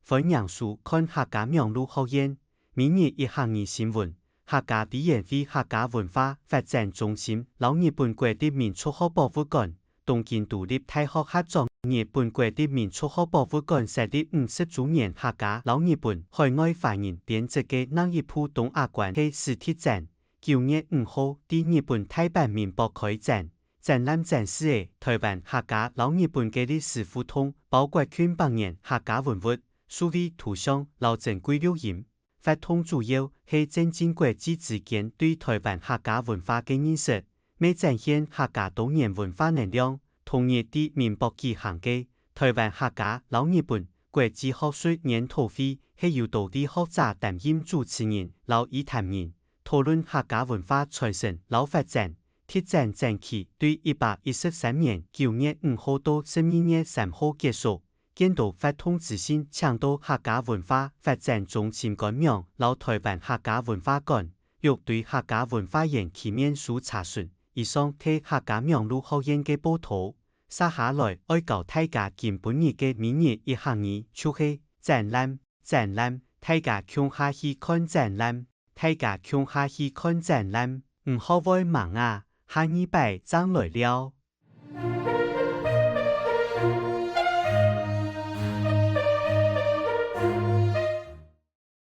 分享书看客家苗路學院，每日一行二新聞，客家語言為客家文化發展中心，老日本國的民俗學博物館，東京獨立大學合作日本國的民俗學博物館設立50周年客家老日本海外華人編織嘅那一部東亞館嘅實體展，9月5號喺日本大阪民博開展。展覽展示嘅台灣客家老日本嘅歷史互通，包括近百年客家文物、數位圖像、老珍貴錄音。活動主要係增進國際之間對台灣客家文化嘅認識，未展現客家多元文化能量。同日喺民博舉行嘅台灣客家老日本國際學術研討會，係由當地學者擔任主持人、議談人，討論客家文化傳承、發展。特展展期對113年9月5號到12月3號結束。見到活動資訊，請到客家文化發展中心官網，台灣客家文化館，欲對客家文化園區面書查詢。以上係客家苗路學院嘅報道。接下來愛教大家今本日嘅每日一行二，就是展覽，大家共下去看展覽，唔好會忙啊！下禮拜再來了。